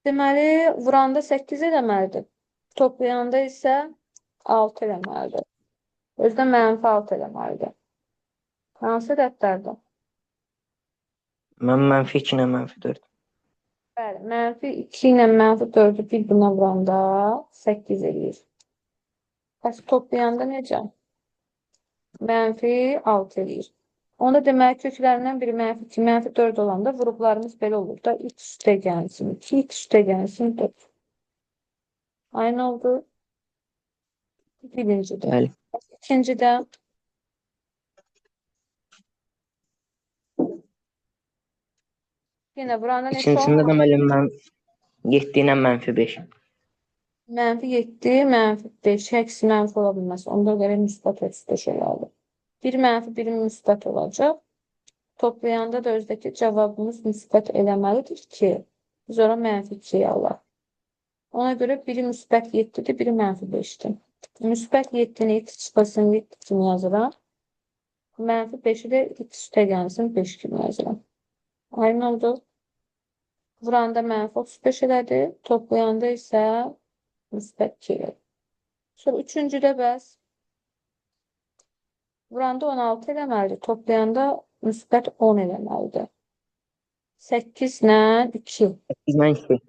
Deməli, vuranda 8 eləməlidir. Toplayanda isə 6 eləməlidir. Özdə mənfi 6 eləməlidir. Hansı rəddlərdir? Mən -2 ilə -4. Bəli, mənfi 2 ilə mənfi 4-ü bir-birinə vuranda 8 eləyir. Bəs toplayanda necə? Mənfi 6 eləyir. Onda deməli köklərindən biri mənfi 2, mənfi 4 olanda vurublarımız belə olur da x üstə gəlsin 2, x üstə gəlsin 4. Aynı oldu. Birincidə. Bəli. İkincidə yenə buranda neçə İkincisində də olmalı? müəllim mən 7 ilə -5. Mənfi 7, mənfi 5. Həksi mənfi ola bilməz. Onda görə müsbət 35 olardı. Bir mənfi, biri müsbət olacaq. Toplayanda da özdəki cavabımız müsbət eləməlidir ki, biz ora mənfi 2 alaq. Ona görə biri müsbət 7-dir, biri mənfi 5-dir. Müsbət 7-ni x çıxılsın 7 kimi yazıram. Mənfi 5-i də x üstə gəlsin 5 kimi yazıram. Aynı oldu. Vuranda mənfi 35 elədi. Toplayanda isə müsbət 2 elədi. Sonra üçüncüdə bəs vuranda 16 eləməlidir. Toplayanda müsbət 10 eləməlidir. 8 ilə 2. 8 ilə 2.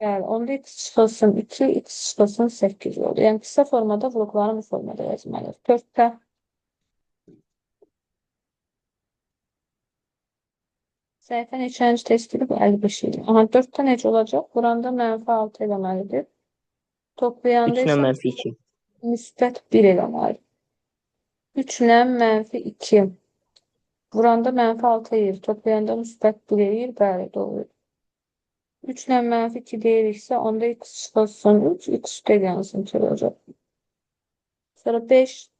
Yəni, onda x çıxılsın 2, x çıxılsın 8 oldu. Yəni, qısa formada vurduqlarını bu formada yazmalıyıq. 4-də səhifə neçənci testdir? 55 idi. Aha, 4-də necə olacaq? Vuranda mənfi 6 eləməlidir. 3 Toplayanda ilə isə -2. müsbət 1 eləməlidir. 3 ilə mənfi 2. Vuranda mənfi 6 eləyir. Toplayanda müsbət 1 eləyir. Bəli, doğru. 3 ilə mənfi 2 deyiriksə, onda x çıxılsın 3, x üstə gəlsin 2 olacaq. Sonra 5.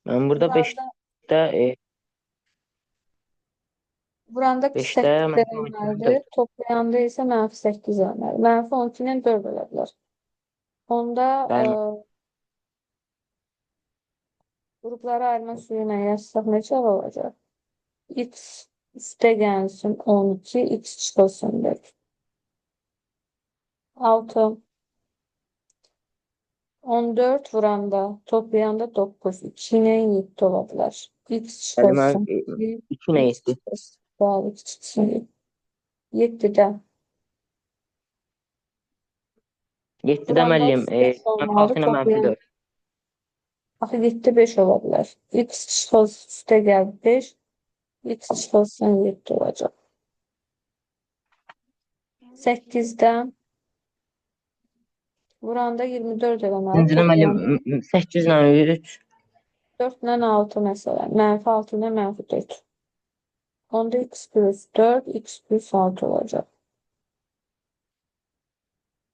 Mən burada Vuranda 5-də Vuranda 5-də 8 -12 ilə eləməlidir. 4. Toplayanda isə mənfi 8 eləməlidir. Mənfi 12 ilə 4 ola bilər. Onda Bəli. qruplara ayırma üsulu ilə yazsaq necə olacaq? X üstə gəlsin 12, x çıxılsın 4. 6. 14 vuranda, toplayanda 9. 2 ilə 7 ola bilər. X Bəli, mən çıxılsın 2, 2 ilə x 7. çıxılsın. Bəli, x çıxılsın 7-də. 7-də Vuranda müəllim 5 -6 olmalıdır. ilə Toplayan -4. axı 7 5 ola bilər. X çıxılsın üstə gəl 5, x çıxılsın 7 olacaq. 8-də vuranda 24 eləməli. İkincidə müəllim Toplayanda 8 ilə 3. 4 ilə 6 məsələn. Mənfi 6 ilə mənfi 4. Onda x plus 4, x plus 6 olacaq.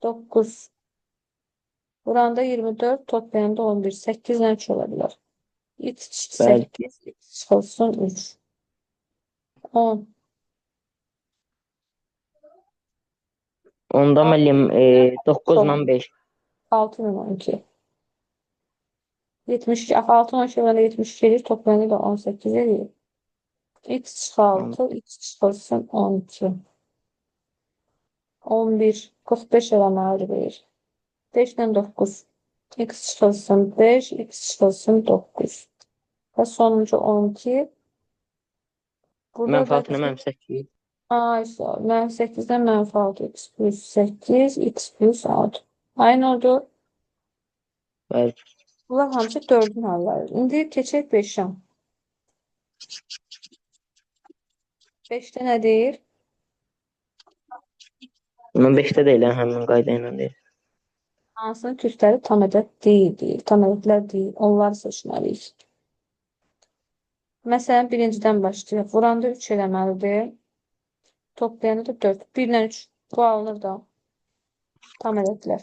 9. Vuranda 24, toplayanda 11. 8 ilə 3 ola bilər. X çıxı Bəli. 8, x çıxılsın 3. 10. Onda müəllim 9 ilə 5. 6 ilə 12. 72, 6 12 ilə 72 edir. Toplayanda da 18 edir. X çıxı 6, x çıxılsın 12. 11, 45 eləməlidir verir. 5 ilə 9. X çıxılsın 5, x çıxılsın 9. Və sonuncu 12. Burada Mənfi da 6 ilə -8. ay, mənfi 8-dən mənfi 6, x plus 8, x plus 6. Aynı oldu. Bəli. Bunlar hamısı 4-ün halları. İndi keçək 5-ə. 5-də nə deyir? Mən 5-də deyiləm, həmin qayda ilə deyil. Hansının kökləri tam ədəd deyil. Tam ədədlər deyil. Onları seçməliyik. Məsələn, birincidən başlayaq. Vuranda 3 eləməlidir. Toplayanda da 4. 1 ilə 3 bu alınır da. Tam ədədlər.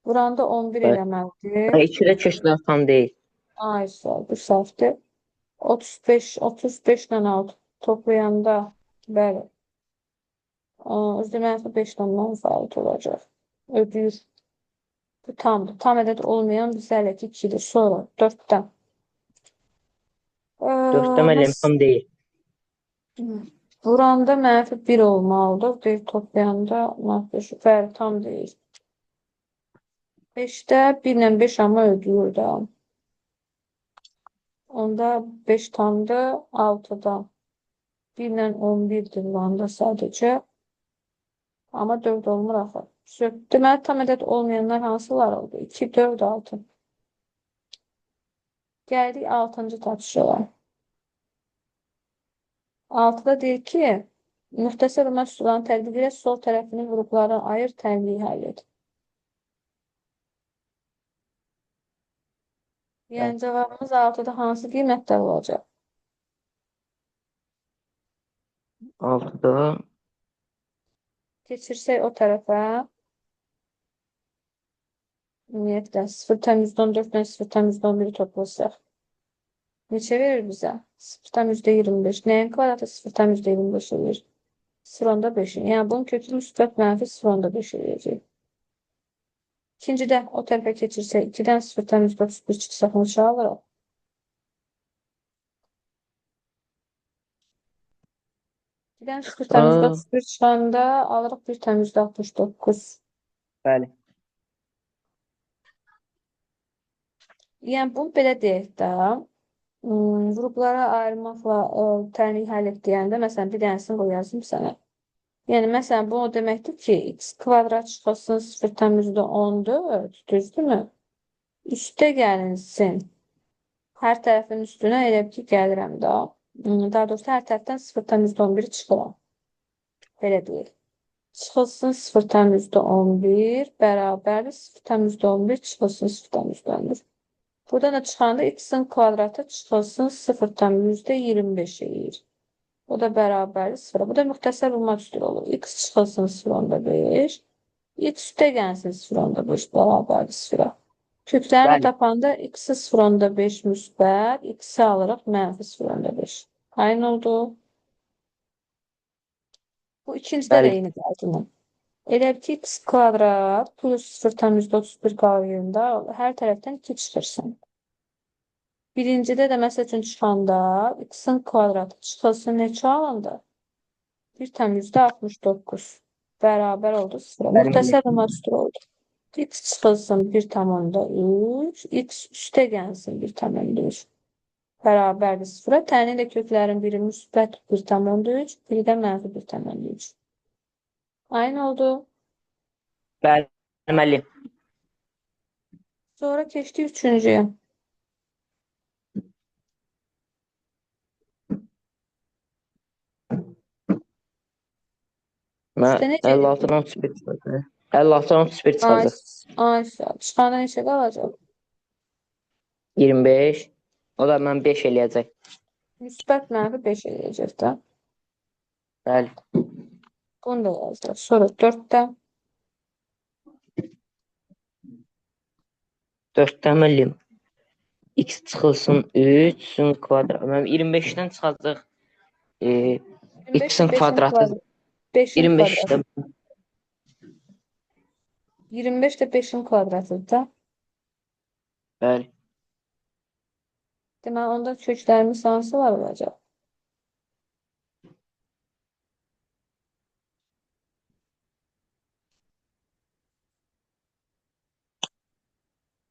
Vuranda 11 Bəli. eləməlidir. 2-də köklər tam deyil. Ay, bu səhvdir. 35 ilə 6 toplayanda bəli. Özdə mənfi 5 ilə mənfi 6 olacaq. Ödəyir. Bu tamdır. Tam ədəd olmayan bizə hələ ki 2-dir. Sonra 4-dən. 4-də müəllim tam deyil. Vuranda -1 olmalıdır. Deyir toplayanda -5. Bəli, tam deyir. 5'də 1 ilə 5 amma ödəyir də. Onda 5 tamdı 6'da. 1 ilə 11'dir vuranda sadəcə. Amma 4 olmur axı. Deməli, tam ədəd olmayanlar hansılar oldu? 2, 4, 6. Gəldik 6-cı tapşırığa. 6'da deyir ki, müxtəsər olmaq üsullarını tətbiq ilə sol tərəfini qruplara ayır, tənliyi həll et. Yəni cavabımız 6'da hansı qiymətlər olacaq? 6'da Keçirsək o tərəfə. Ümumiyyətlə 0,14 ilə 0,11'i toplasaq. Neçə verir bizə? 0,25. Nəyin kvadratı 0,25 verir? 0,5'in. Yəni bunun kökü müsbət mənfi 0,5 eləyəcək. İkincidə o tərəfə keçirsək 2-dən 0,31 çıxsaq neçə alırıq? 2-dən 0,31 çıxanda alırıq 1,69. bəli. Yəni bunu belə deyək də, qruplara ayırmaqla tənliyi həll et deyəndə, məsələn, bir dənəsini qoyasım sənə. Yəni, məsələn, bu o deməkdir ki, x kvadrat çıxılsın 0,14, düzdürmü? Üstə gəlinsin. Hər tərəfin üstünə elə ki, gəlirəm də. Daha doğrusu, hər tərəfdən 0,11 çıxıram. Belə deyil. Çıxılsın 0,11 bərabər 0,11 çıxılsın 0,11. Buradan da çıxanda x-in kvadratı çıxılsın 0,25 eləyir. O da bərabərdir 0. Bu da müxtəsər bulmaq üstü olur. X çıxılsın 0,5. X üstə gəlsin 0,5 bərabərdir 0. Köklərini Bəli. tapanda x-i 0,5 müsbət, x-i alırıq mənfi 0,5. Aynı oldu. Bu ikincidə də Bəli. eyni qaydadan. Elə ki, x kvadrat plus 0,31 qalıqında hər tərəfdən 2 çıxırsın. Birincidə də məsəl üçün çıxanda x-in kvadratı çıxılsın neçə alındı? 1,69 bərabər oldu 0. Bəli, Müxtəsər olmaq oldu. X çıxılsın 1,3, x üstə gəlsin 1,3 bərabərdir 0. Tənin də köklərin biri müsbət 1,3, biri də mənfi 1,3. Aynı oldu. bəli, müəllim. Sonra keçdik üçüncüyə. Üstə necə 56'dan 31 çıxacaq. 56'dan 31 çıxacaq. Ay, çıxanda neçə qalacaq? 25. O da mən 5 eləyəcək. Müsbət mənfi 5 eləyəcək də. Bəli. Bunu da yazılır. Sonra 4'də 4'dən müəllim. X çıxılsın 3'ün kvadratı. Mən 25'dən çıxacaq. 25 X-in de 5'in kvadratı kvadratı. 5'in 25'də. kvadratı. 25 de 5'in kvadratı da. Bəli. Deməli, onda köklərimiz hansı var olacaq?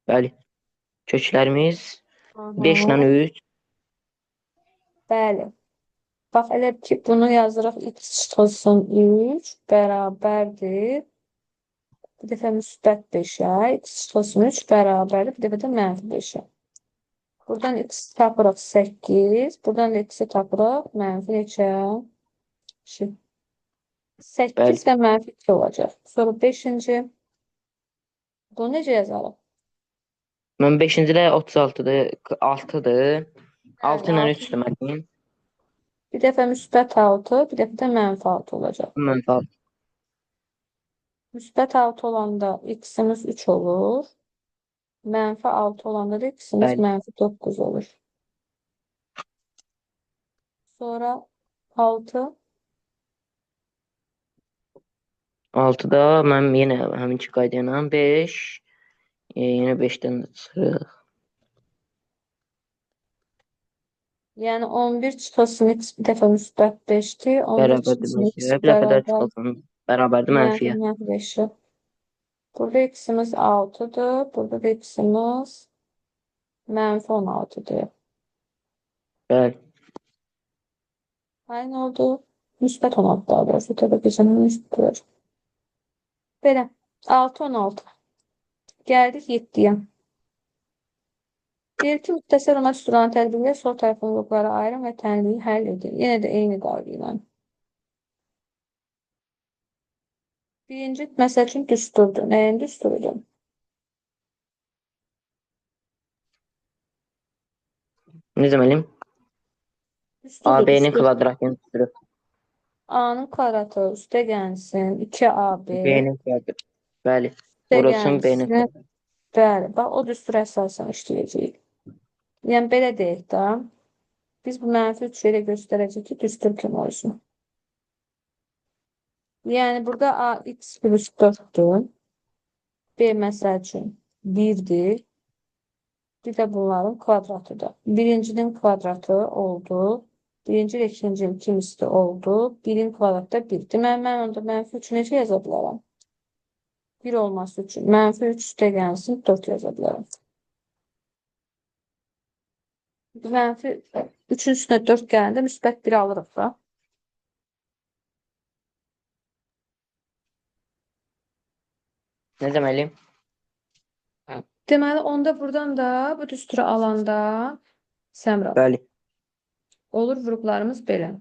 Bəli. Köklərimiz Aha, 5 ilə 3. bəli. Bax, elə ki, bunu yazırıq. X çıxılsın 3 bərabərdir. Bir dəfə müsbət 5'ə. X çıxılsın 3 bərabərdir. Bir dəfə də mənfi 5'ə. Buradan x tapırıq 8. Buradan da x'i tapırıq mənfi neçə? 8 Bəli. və mənfi 2 olacaq. Sonra 5-ci. Bunu necə yazalım? Mən 5-ci də 36'dır. 6'dır. 6 ilə Bəli, 3'dür müəllim. bir dəfə müsbət 6, bir dəfə də mənfi 6 olacaq. Mənfi Müsbət 6 olanda x-imiz 3 olur. Mənfi 6 olanda da x-imiz Bəli. mənfi 9 olur. Sonra 6. 6'da mən yenə həminki qayda ilə 5. Yenə 5'dən də çıxırıq. Yəni 11 çıxılsın x bir dəfə müsbət 5-dir. 11 Bərabərdir çıxılsın x mənfiyə. Bir dəfə də bərabər çıxılsın. Bərabərdir mənfi mənfiyə. mənfi 5-dir. Burada x'imiz 6'dır. Burada da x'imiz mənfi 16'dır. Bəli. Aynı oldu. Müsbət 16 daha doğrusu. Tabii ki canım müsbət. Belə. 6, 16. Gəldik 7-yə. Deyir ki, müxtəsər olmaq tutulan tədbirlər sol tərəfin qruplara ayrım və tənliyi həll edin. Yenə də eyni qayda ilə. Birinci məsəl üçün düsturdur. Nəyin düsturudur? Necə eləyim? Düsturdur, AB-nin düstur. kvadratını tuturuq. A-nın kvadratı üstə gəlsin. 2AB B-nin kvadratı. Bəli. üstə Vurulsun B-nin gəlsin. kvadratı. Bəli, bax o düstura əsasən işləyəcəyik. Yəni belə deyək də, biz bu mənfi 3 ilə göstərəcəyik ki, düstur kimi olsun. Yəni burada ax plus 4-dür. B məsəl üçün 1-dir. Bir də bunların kvadratıdır. Birincinin kvadratı oldu. Birinci ilə ikincinin kimisi oldu. 1-in kvadratı da 1. Deməli, mən onda mənfi 3 necə yaza bilərəm? 1 olması üçün mənfi 3 üstə gəlsin 4 yaza bilərəm. Mənfi 3-ün üstünə 4 gələndə müsbət 1 alırıq da. Necə eləyim? Deməli, onda buradan da bu düsturu alanda Səmra Bəli. olur vurğularımız belə.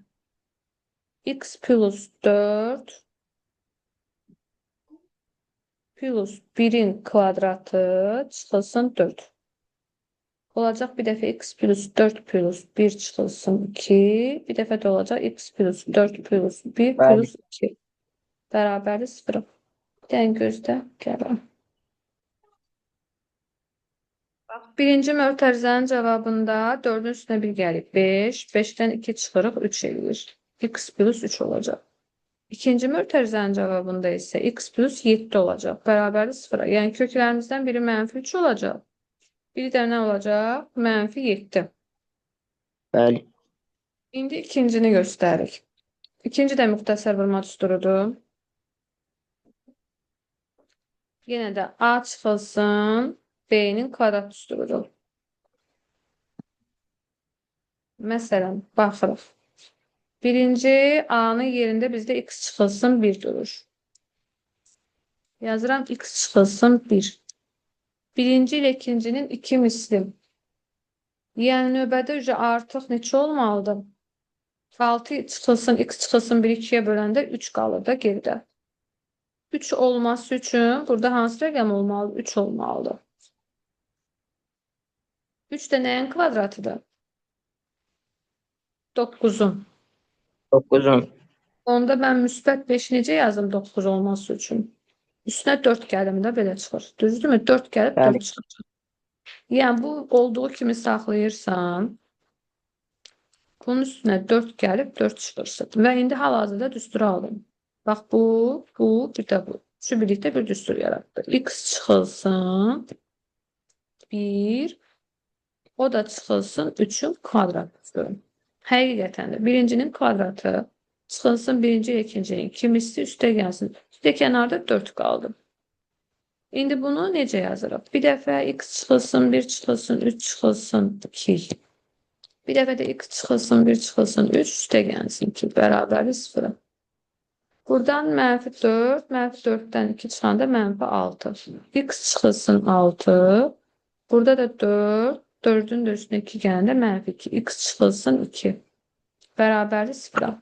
X plus 4 plus 1'in kvadratı çıxılsın 4. Olacaq bir dəfə x plus 4 plus 1 çıxılsın 2. Bir dəfə də olacaq x plus 4 plus 1 Bəli. plus 2. Bərabərdir 0. Bir dənə gözlə. Gələm. Bax, birinci mötərizənin cavabında 4-ün üstünə 1 gəlib 5. 5-dən 2 çıxırıq 3 eləyir. X plus 3 olacaq. İkinci mötərizənin cavabında isə x plus 7 olacaq. Bərabərdir 0. Yəni köklərimizdən biri mənfi 3 olacaq. Biri də nə olacaq? Mənfi 7. Bəli. İndi ikincini göstəririk. İkinci də müxtəsər vurma düsturudur. Yenə də A çıxılsın B-nin kvadrat düsturudur. Məsələn, baxırıq. Birinci A-nın yerində bizdə x çıxılsın 1 durur. Yazıram x çıxılsın 1. Birinci ilə ikincinin 2 misli. Yəni növbədə artıq neçə olmalıdır? 6 çıxılsın, x çıxılsın 1 2-yə böləndə 3 qalır da geridə. 3 olması üçün burada hansı rəqəm olmalıdır? 3 olmalıdır. 3 də nəyin kvadratıdır? 9'un. 9-un. Onda mən müsbət 5'i necə yazdım 9 olması üçün? Üstünə 4 gəlim də belə çıxır. Düzdürmü? 4 gəlib Bəli. 4 çıxacaq. Yəni bu olduğu kimi saxlayırsan, bunun üstünə 4 gəlib 4 çıxırsın. Və indi hal-hazırda düsturu aldım. Bax bu, bir də bu. Şu birlikdə bir düstur yaratdı. X çıxılsın 1, o da çıxılsın 3'ün kvadratı. Həqiqətən də birincinin kvadratı çıxılsın birinci ilə ikincinin kimisi üstə gəlsin. Üstə kənarda 4 qaldı. İndi bunu necə yazırıq? Bir dəfə x çıxılsın 1 çıxılsın 3 çıxılsın 2. Bir dəfə də x çıxılsın 1 çıxılsın 3 üstə gəlsin 2 bərabərdir 0. Buradan mənfi 4, mənfi 4'dən 2 çıxanda mənfi 6. X çıxılsın 6. Burada da 4, 4'ün də üstünə 2 gələndə mənfi 2. X çıxılsın 2. Bərabərdir 0.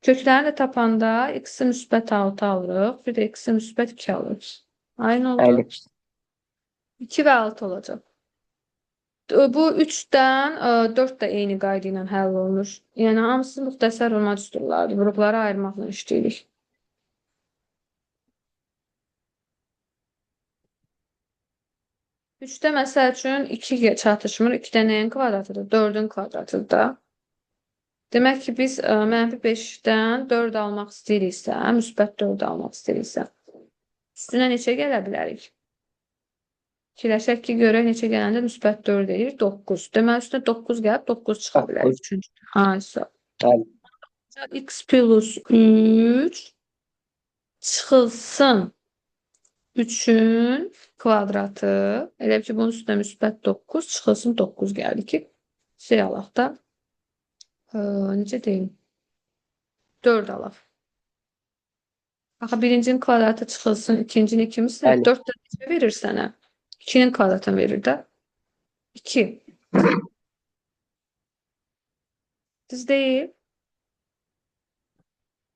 Köklərini də tapanda x-i müsbət 6 alırıq. Bir də x-i müsbət 2 alırıq. Aynı oldu. Bəli. 2 və 6 olacaq. Bu 3'dən 4 də eyni qayda ilə həll olunur. Yəni hamısı müxtəsər vurma düsturlarıdır. Qrupları ayırmaqla işləyirik. Üçdə məsəl üçün 2 çatışmır. 2 də nəyin kvadratıdır? 4'ün kvadratıdır da. Demək ki, biz mənfi 5'dən 4 almaq istəyiriksə, müsbət 4 almaq istəyiriksə, üstünə neçə gələ bilərik? Fikirləşək ki, görək neçə gələndə müsbət 4 edir? 9. Deməli, üstünə 9 gəlib 9 çıxa bilər. 9. Üçüncü. Aysa. Bəli. X plus 3 çıxılsın 3'ün kvadratı. Elə bil ki, bunun üstünə müsbət 9 çıxılsın 9 gəldi ki, şey alaq da. Necə deyim? 4 alaq. Axı birincinin kvadratı çıxılsın, ikincinin ikimisə Bəli. 4 də neçə verir sənə? 2'nin kvadratını verir də. 2. Düz deyil.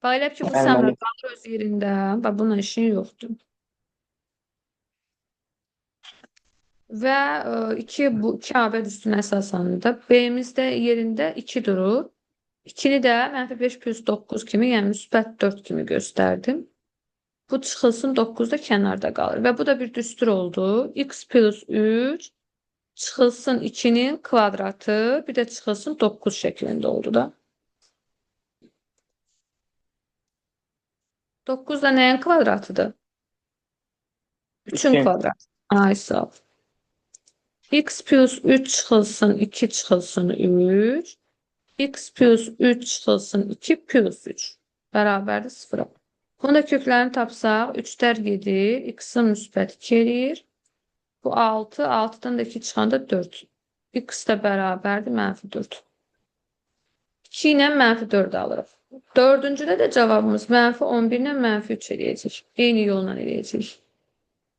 Bax elə bil ki, bu Bəli, səmrə müəllim. qalır öz yerində. Bax bununla işin yoxdur. Və 2 bu 2 abəd üstünə əsaslanır. B'miz də yerində 2 durur. 2'ni də -5 plus 9 kimi, yəni müsbət 4 kimi göstərdim. Bu çıxılsın 9 da kənarda qalır. Və bu da bir düstur oldu. X plus 3 çıxılsın 2'nin kvadratı, bir də çıxılsın 9 şəklində oldu da. 9 da nəyin kvadratıdır? 3'ün Üçün. kvadratı. Ay sağ ol. X plus 3 çıxılsın 2 çıxılsın 3. X plus 3 çıxılsın 2 plus 3. Bərabərdir 0'a. Bunu da köklərini tapsaq 3'lər gedir. X'in müsbət 2 edir. Bu 6. 6'dan da 2 çıxanda 4. X də bərabərdir -4. 2 ilə -4 alırıq. Dördüncüdə də cavabımız -11 ilə -3 eləyəcək. Eyni yolla eləyəcək.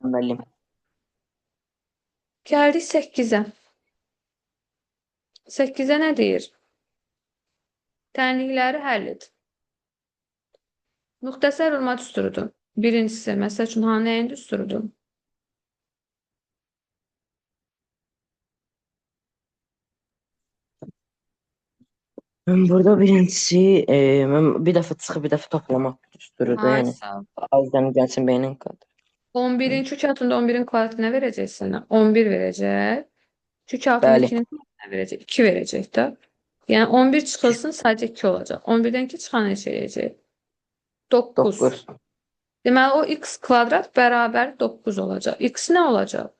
Müəllim. Gəldik 8'ə. 8'ə nə deyir? Tənlikləri həll et. Müxtəsər vurma düsturudur. Birincisi, məsəl üçün, nəyin düsturudur? Mən burada birincisi, mən bir dəfə çıxıb bir dəfə toplamaq düsturudur. Ay Yəni sağ ol. azdan gəlsin beynin kadar. 11'in kök altında 11'in kvadratı nə verəcək sənə? 11 verəcək. Kök altında Bəli. 2'nin kvadratı nə verəcək? 2 verəcək də. Yəni 11 çıxılsın sadəcə 2 olacaq. 11'dən 2 çıxan neçə eləyəcək? 9. 9. Deməli o x kvadrat bərabər 9 olacaq. X nə olacaq?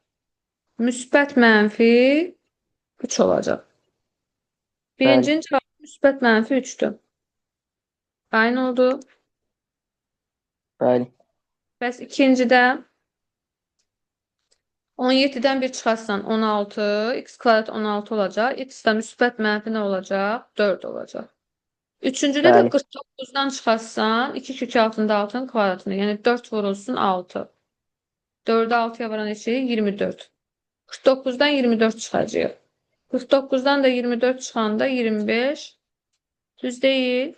Müsbət -3 olacaq. Birincinin cavabı müsbət -3'dür. Aynı oldu. Bəli. Bəs ikincidə 17'den 1 çıxarsan 16, x kvadrat 16 olacaq. X də müsbət mənfi nə olacaq? 4 olacaq. Üçüncüdə də Bəli. 49'dan çıxarsan 2 kök altında 6'nın kvadratını. Yəni 4 vurulsun 6. 4'ü 6'ya varan neçə? 24. 49'dan 24 çıxacaq. 49'dan da 24 çıxanda 25. Düz deyil.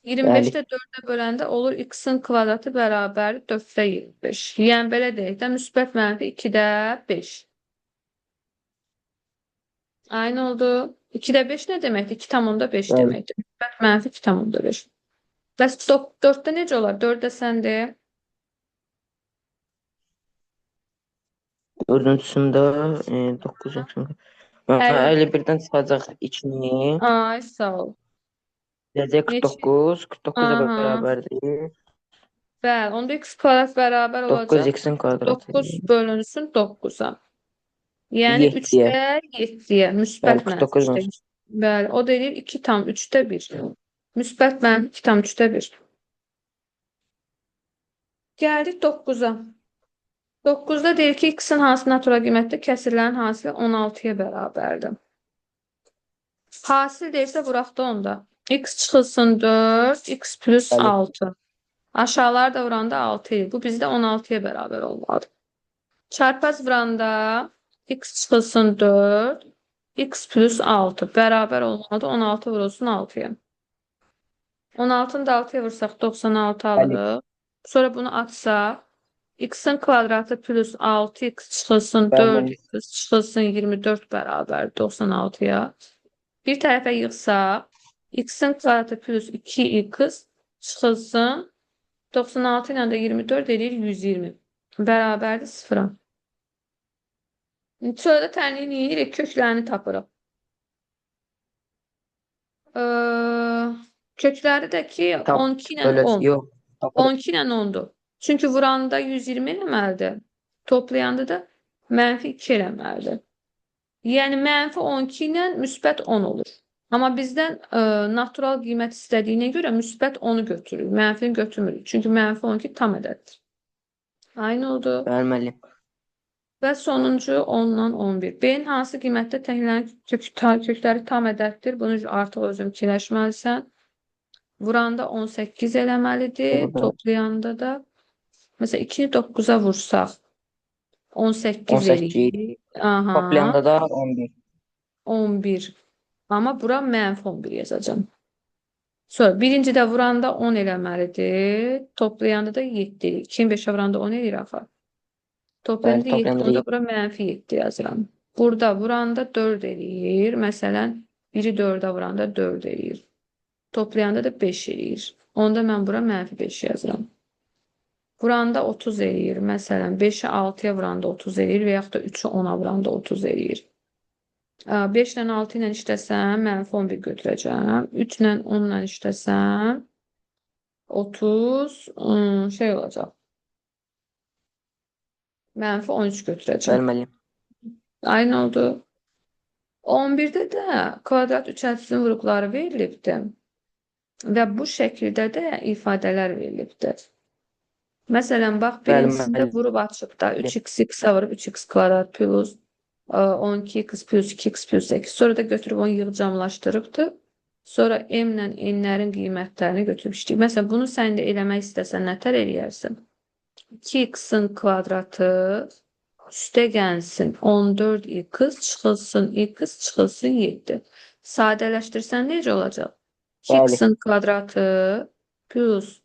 25'də 4'ə böləndə olur x'in kvadratı bərabər 4'də 25. Yəni belə deyək də müsbət -2'də 5. Aynı oldu. 2'də 5 nə deməkdir? 2,5 Bəli. deməkdir. Müsbət -2,5. Bəs 4'də necə olar? 4'də sən de. Dördüncüsündə 9 51'dən çıxacaq 2'ni. Ay sağ ol. Gələcək 49. 49 da Aha. bərabərdir. Bəli, onda x kvadrat bərabər 9 olacaq. x-in kvadratı. 9 bölünsün 9'a. Yəni 7'yə. 3'də 7'yə. Müsbət Bəli, 49 -3'də. Bəli, o da eləyir 2,3'də 1. Müsbət -2,3'də 1. Gəldik 9'a. 9'da deyir ki, x'in hansı natural qiymətdə kəsirlərin hasili 16'ya bərabərdir. Hasil deyirsə buraqda onda. X çıxılsın 4, x plus Bəli. 6. Aşağılar da vuranda 6 edir. Bu bizdə 16'ya bərabər olmalıdır. Çarpaz vuranda x çıxılsın 4, x plus 6 bərabər olmalıdır. 16 vurulsun 6'ya. 16'nı da 6'ya vursak 96 alırıq. Sonra bunu atsaq x'in kvadratı plus 6x çıxılsın 4x çıxılsın 24 bərabər 96'ya. Bir tərəfə yığsaq x'in kvadratı plus 2x çıxılsın 96 ilə də 24 edir 120. Bərabərdir 0'a. Sonra da tənliyin yeyirik, köklərini tapırıq. Kökləri də ki 12 ilə 10. Yox. 12 ilə 10'dur. Çünki vuranda 120 eləməlidir. Toplayanda da Mənfi 2 eləməlidir. Yəni mənfi 12 ilə müsbət 10 olur. Amma bizdən natural qiymət istədiyinə görə müsbət 10-u götürürük. Mənfini götürmürük. Çünki mənfi 12 tam ədəddir. Aynı oldu. Bəli, müəllim. Və sonuncu 10-dan 11. B-nin hansı qiymətdə təhlilən kökləri tam ədəddir? Bunu artıq özün fikirləşməlisən. Vuranda 18 eləməlidir. Burada Toplayanda da məsələn 2-ni 9-a vursaq 18 18. eləyir. Aha, Toplayanda da 11. 11. Amma bura mənfi 11 yazacağım. Sonra birincidə vuranda 10 eləməlidir. Toplayanda da 7 eləyir. 2-ni 5-ə vuranda 10 eləyir axı. Toplayanda Bəli, 7, toplayanda onda da bura mənfi 7 yazıram. Burada vuranda 4 eləyir. Məsələn, biri 4-ə vuranda 4 eləyir. Toplayanda da 5 eləyir. Onda mən bura mənfi 5 yazıram. Vuranda 30 eləyir. Məsələn, 5-i 6-ya vuranda 30 eləyir və yaxud da 3-ü 10-a vuranda 30 eləyir. 5 ilə 6 ilə işləsəm, mənfi 11 götürəcəm. 3 ilə 10 ilə işləsəm, 30 şey olacaq. Mənfi 13 götürəcəm. bəli, müəllim. Aynı oldu. 11-də də kvadrat üçəltisinin vuruqları verilibdir. Və bu şəkildə də ifadələr verilibdir. Məsələn, bax, Bəli, birincisində müəllim. vurub açıb da 3x x-ə vurub 3x kvadrat plus 12x plus 2x plus 8. Sonra da götürüb onu yığcamlaşdırıbdır. Sonra m ilə n-lərin qiymətlərini götürüb işləyib. Məsələn, bunu sən də eləmək istəsən nətər eləyərsən? 2x-in kvadratı üstə gəlsin 14x çıxılsın x çıxılsın 7. Sadələşdirsən necə olacaq? 2x-in kvadratı plus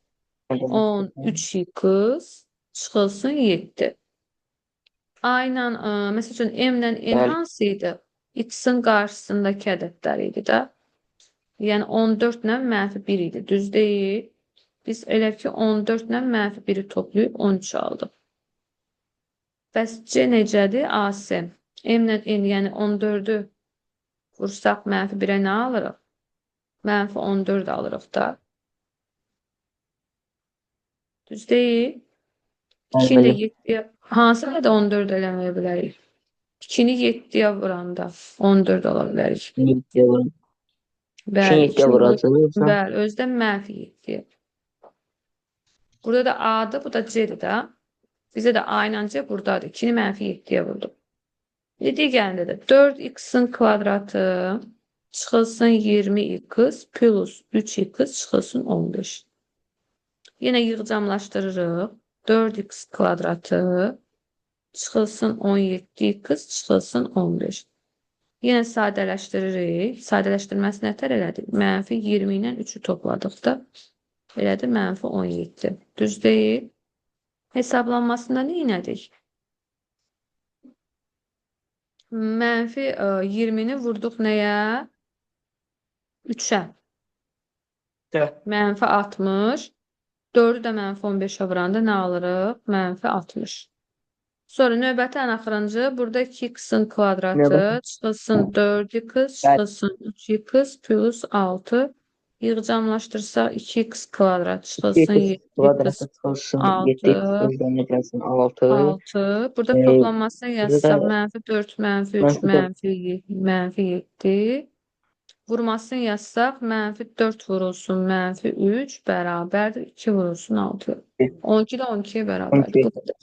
13x çıxılsın 7. Aynen, məsəl üçün m-lə n Bəli. hansı idi? X-in qarşısındakı ədədlər idi də. Yəni 14 ilə mənfi 1 idi. Düz deyil. Biz elə ki 14 ilə mənfi 1-i toplayıb 13 aldıq. Bəs C necədir? AC. M-lə n, yəni 14-ü vursaq mənfi 1-ə nə alırıq? Mənfi 14 alırıq da. Düz deyil. 2-ni də 7-yə, hansı da 14 eləməyə bilərik? 2-ni 7-yə vuranda 14 ala bilərik. 7-yə vurun. Bəli, 2-yə vuracaqsa, bəli, özdə mənfi 7-yə. Burada da A-dır, bu da C-dir də. Bizə də A ilə C buradadır. 2-ni mənfi 7-yə vurdum. Digərində də 4x-in kvadratı çıxılsın 20x plus 3x çıxılsın 15. Yenə yığcamlaşdırırıq. 4x kvadratı çıxılsın 17x çıxılsın 15. Yenə sadələşdiririk. Sadələşdirməsi nətər elədik? Mənfi 20 ilə 3-ü topladıq da. Elədir, mənfi 17. Düz deyil. Hesablanmasında nə elədik? Mənfi 20-ni vurduq nəyə? 3-ə. Mənfi 60. 4-ü də mənfi 15-ə vuranda nə alırıq? Mənfi 60. Sonra növbəti ən axırıncı, burada 2x-in kvadratı çıxılsın 4x çıxılsın 3x plus 6. Yığcamlaşdırsaq 2x kvadrat çıxılsın 7x çıxılsın 6. 7x özlərinə gəlsin 6. 6. Burada toplanmasını yazsaq mənfi 4, mənfi 3, mənfi mənfi 7. Vurmasını yazsaq mənfi 4 vurulsun mənfi 3 bərabərdir 2 vurulsun 6. 12 də 12-yə bərabərdir. Bu qədər.